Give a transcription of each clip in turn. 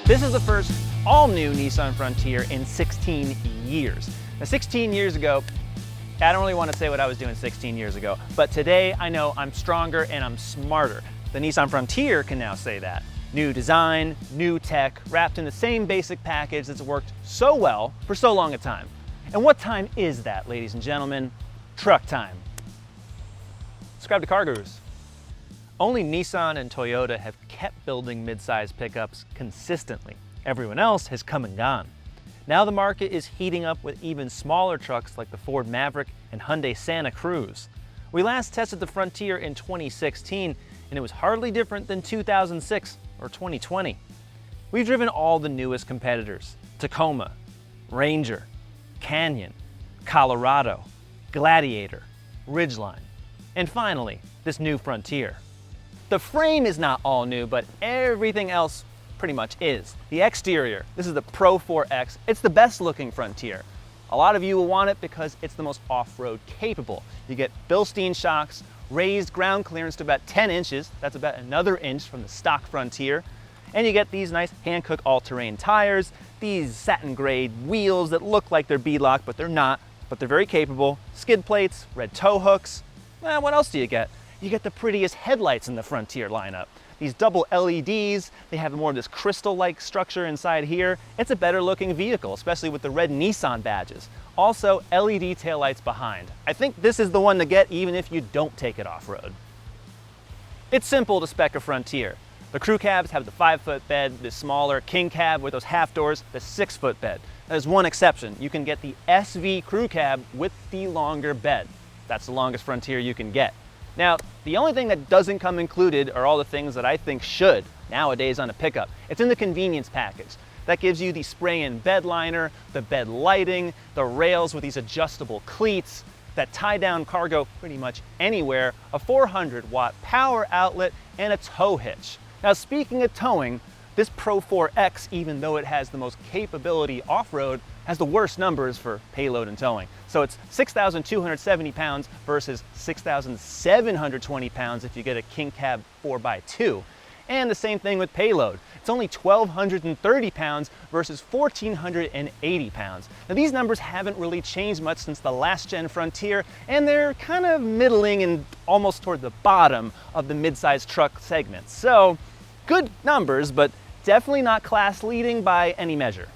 This is the first all-new Nissan Frontier in 16 years. Now 16 years ago, I don't really want to say what I was doing 16 years ago, but today I know I'm stronger and I'm smarter. The Nissan Frontier can now say that. New design, new tech, wrapped in the same basic package that's worked so well for so long a time. And what time is that, ladies and gentlemen? Truck time. Subscribe to CarGurus. Only Nissan and Toyota have kept building mid-size pickups consistently. Everyone else has come and gone. Now the market is heating up with even smaller trucks like the Ford Maverick and Hyundai Santa Cruz. We last tested the Frontier in 2016, and it was hardly different than 2006 or 2020. We've driven all the newest competitors: Tacoma, Ranger, Canyon, Colorado, Gladiator, Ridgeline, and finally, this new Frontier. The frame is not all new, but everything else pretty much is. The exterior, this is the Pro 4X. It's the best looking Frontier. A lot of you will want it because it's the most off-road capable. You get Bilstein shocks, raised ground clearance to about 10 inches. That's about another inch from the stock Frontier. And you get these nice Hankook all-terrain tires, these satin gray wheels that look like they're beadlock, but they're not, but they're very capable. Skid plates, red tow hooks. What else do you get? You get the prettiest headlights in the Frontier lineup. These double LEDs, they have more of this crystal-like structure inside here. It's a better looking vehicle, especially with the red Nissan badges. Also, LED taillights behind. I think this is the one to get even if you don't take it off-road. It's simple to spec a Frontier. The crew cabs have the 5-foot bed, the smaller king cab with those half doors, the 6-foot bed. There's one exception. You can get the SV crew cab with the longer bed. That's the longest Frontier you can get. Now, the only thing that doesn't come included are all the things that I think should nowadays on a pickup. It's in the convenience package. That gives you the spray-in bed liner, the bed lighting, the rails with these adjustable cleats that tie down cargo pretty much anywhere, a 400-watt power outlet, and a tow hitch. Now, speaking of towing, this Pro 4X, even though it has the most capability off-road, has the worst numbers for payload and towing. So it's 6,270 pounds versus 6,720 pounds if you get a king cab 4x2. And the same thing with payload. It's only 1,230 pounds versus 1,480 pounds. Now these numbers haven't really changed much since the last gen Frontier, and they're kind of middling and almost toward the bottom of the mid-size truck segment. So good numbers, but definitely not class leading by any measure.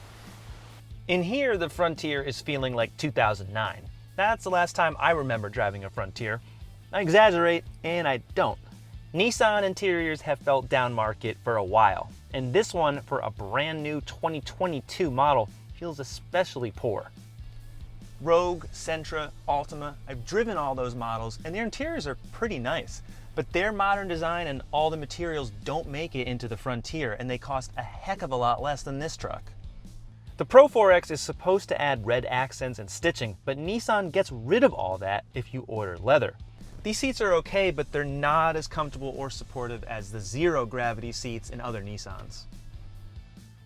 In here, the Frontier is feeling like 2009. That's the last time I remember driving a Frontier. I exaggerate, and I don't. Nissan interiors have felt down market for a while, and this one, for a brand new 2022 model, feels especially poor. Rogue, Sentra, Altima, I've driven all those models, and their interiors are pretty nice, but their modern design and all the materials don't make it into the Frontier, and they cost a heck of a lot less than this truck. The Pro 4X is supposed to add red accents and stitching, but Nissan gets rid of all that if you order leather. These seats are okay, but they're not as comfortable or supportive as the zero-gravity seats in other Nissans.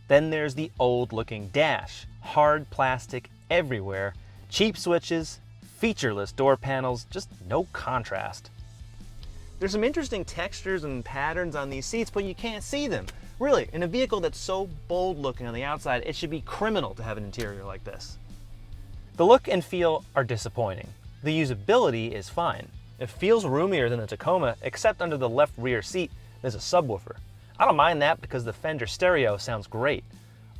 Then there's the old-looking dash. Hard plastic everywhere, cheap switches, featureless door panels, just no contrast. There's some interesting textures and patterns on these seats, but you can't see them. Really, in a vehicle that's so bold looking on the outside, it should be criminal to have an interior like this. The look and feel are disappointing. The usability is fine. It feels roomier than the Tacoma, except under the left rear seat, there's a subwoofer. I don't mind that because the Fender stereo sounds great.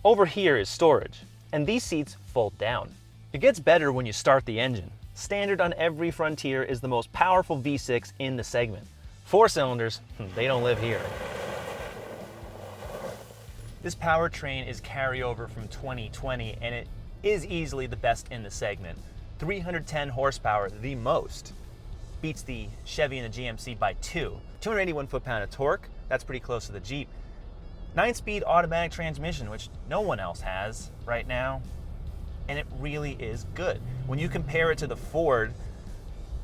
Over here is storage, and these seats fold down. It gets better when you start the engine. Standard on every Frontier is the most powerful V6 in the segment. 4 cylinders, they don't live here. This powertrain is carryover from 2020, and it is easily the best in the segment. 310 horsepower, the most. Beats the Chevy and the GMC by 2. 281 foot-pound of torque, that's pretty close to the Jeep. 9-speed automatic transmission, which no one else has right now, and it really is good. When you compare it to the Ford,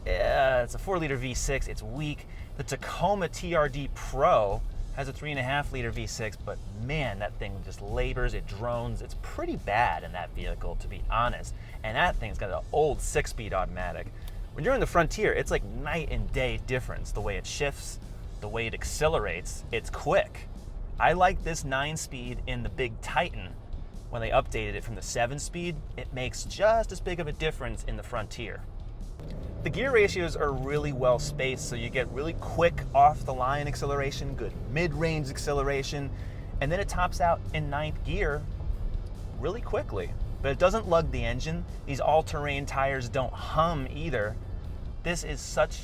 it's a 4-liter V6, it's weak. The Tacoma TRD Pro has a 3.5-liter V6, but man, that thing just labors, it drones. It's pretty bad in that vehicle, to be honest. And that thing's got an old 6-speed automatic. When you're in the Frontier, it's like night and day difference. The way it shifts, the way it accelerates, it's quick. I like this 9-speed in the big Titan. When they updated it from the 7-speed, it makes just as big of a difference in the Frontier. The gear ratios are really well spaced, so you get really quick off-the-line acceleration, good mid-range acceleration, and then it tops out in 9th gear really quickly. But it doesn't lug the engine. These all-terrain tires don't hum either. This is such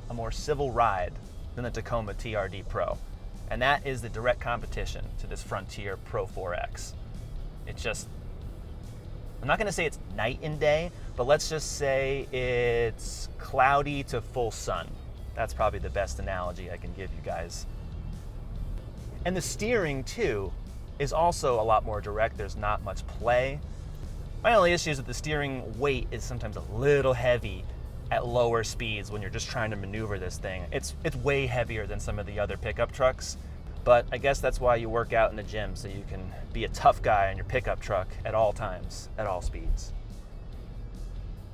a more civil ride than the Tacoma TRD Pro, and that is the direct competition to this Frontier Pro 4X. It's just, I'm not gonna say it's night and day, but let's just say it's cloudy to full sun. That's probably the best analogy I can give you guys. And the steering too is also a lot more direct. There's not much play. My only issue is that the steering weight is sometimes a little heavy at lower speeds when you're just trying to maneuver this thing. It's way heavier than some of the other pickup trucks, but I guess that's why you work out in the gym, so you can be a tough guy on your pickup truck at all times, at all speeds.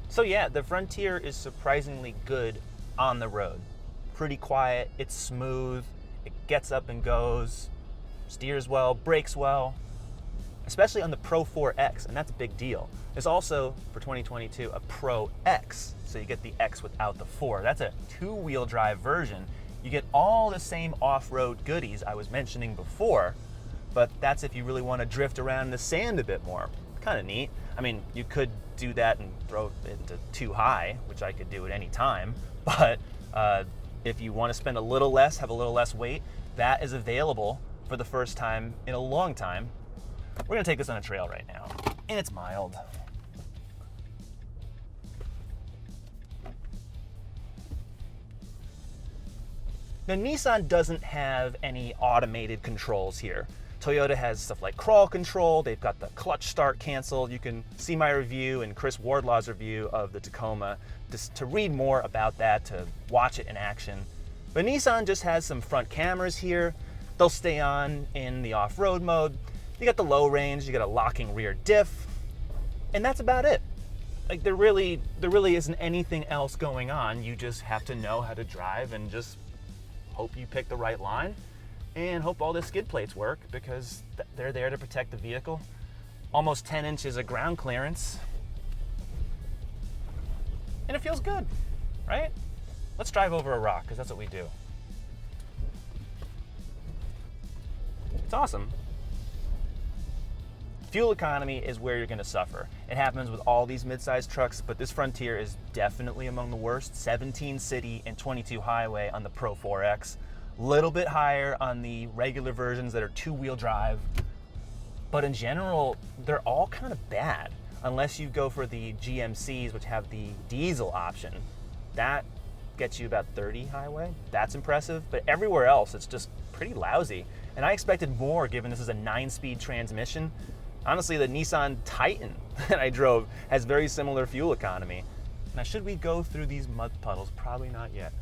So yeah, the Frontier is surprisingly good on the road. Pretty quiet, it's smooth, it gets up and goes, steers well, brakes well, especially on the Pro 4X, and that's a big deal. There's also, for 2022, a Pro X, so you get the X without the 4. That's a 2-wheel drive version. You get all the same off-road goodies I was mentioning before, but that's if you really want to drift around in the sand a bit more. Kind of neat. I mean, you could do that and throw it into too high, which I could do at any time, but if you want to spend a little less, have a little less weight, that is available for the first time in a long time. We're gonna take this on a trail right now, and it's mild. Now, Nissan doesn't have any automated controls here. Toyota has stuff like crawl control, they've got the clutch start cancel. You can see my review and Chris Wardlaw's review of the Tacoma just to read more about that, to watch it in action. But Nissan just has some front cameras here. They'll stay on in the off-road mode. You got the low range, you got a locking rear diff, and that's about it. Like there really isn't anything else going on. You just have to know how to drive and just hope you pick the right line and hope all the skid plates work, because they're there to protect the vehicle. Almost 10 inches of ground clearance. And it feels good, right? Let's drive over a rock, because that's what we do. It's awesome. Fuel economy is where you're gonna suffer. It happens with all these mid-sized trucks, but this Frontier is definitely among the worst. 17 city and 22 highway on the Pro 4X. Little bit higher on the regular versions that are 2-wheel drive. But in general, they're all kind of bad, unless you go for the GMCs, which have the diesel option. That gets you about 30 highway. That's impressive, but everywhere else, it's just pretty lousy. And I expected more, given this is a 9-speed transmission. Honestly, the Nissan Titan that I drove has very similar fuel economy. Now, should we go through these mud puddles? Probably not yet.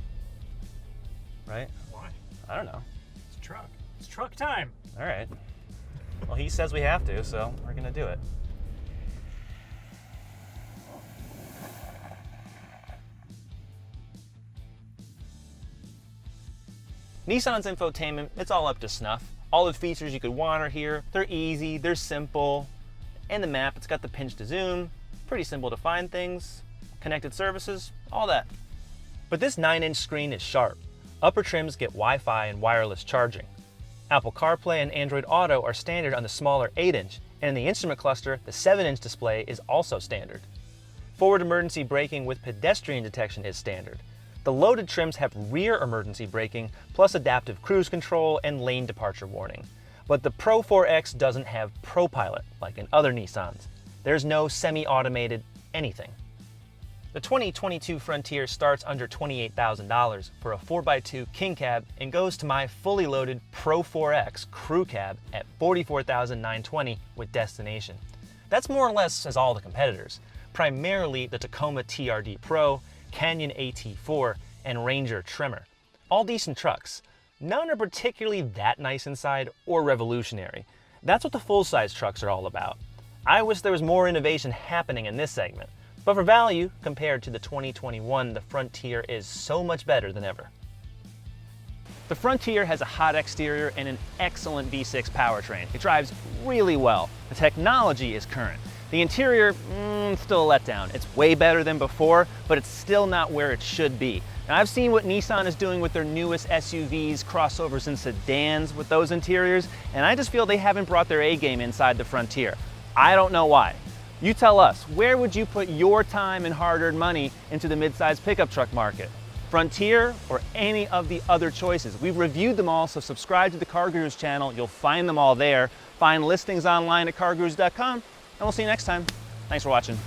Right? Why? I don't know. It's a truck. It's truck time. All right. Well, he says we have to, so we're gonna do it. Nissan's infotainment, it's all up to snuff. All the features you could want are here. They're easy, they're simple. And the map, it's got the pinch to zoom. Pretty simple to find things. Connected services, all that. But this 9-inch screen is sharp. Upper trims get Wi-Fi and wireless charging. Apple CarPlay and Android Auto are standard on the smaller 8-inch, and in the instrument cluster, the 7-inch display is also standard. Forward emergency braking with pedestrian detection is standard. The loaded trims have rear emergency braking, plus adaptive cruise control and lane departure warning. But the Pro 4X doesn't have ProPilot, like in other Nissans. There's no semi-automated anything. The 2022 Frontier starts under $28,000 for a 4x2 King Cab and goes to my fully loaded Pro 4X Crew Cab at $44,920 with destination. That's more or less as all the competitors, primarily the Tacoma TRD Pro, Canyon AT4, and Ranger Tremor. All decent trucks. None are particularly that nice inside or revolutionary. That's what the full-size trucks are all about. I wish there was more innovation happening in this segment, but for value, compared to the 2021, the Frontier is so much better than ever. The Frontier has a hot exterior and an excellent V6 powertrain. It drives really well. The technology is current. The interior, still a letdown. It's way better than before, but it's still not where it should be. Now, I've seen what Nissan is doing with their newest SUVs, crossovers, and sedans with those interiors, and I just feel they haven't brought their A game inside the Frontier. I don't know why. You tell us, where would you put your time and hard-earned money into the midsize pickup truck market? Frontier or any of the other choices? We've reviewed them all, so subscribe to the CarGurus channel. You'll find them all there. Find listings online at cargurus.com, and we'll see you next time. Thanks for watching.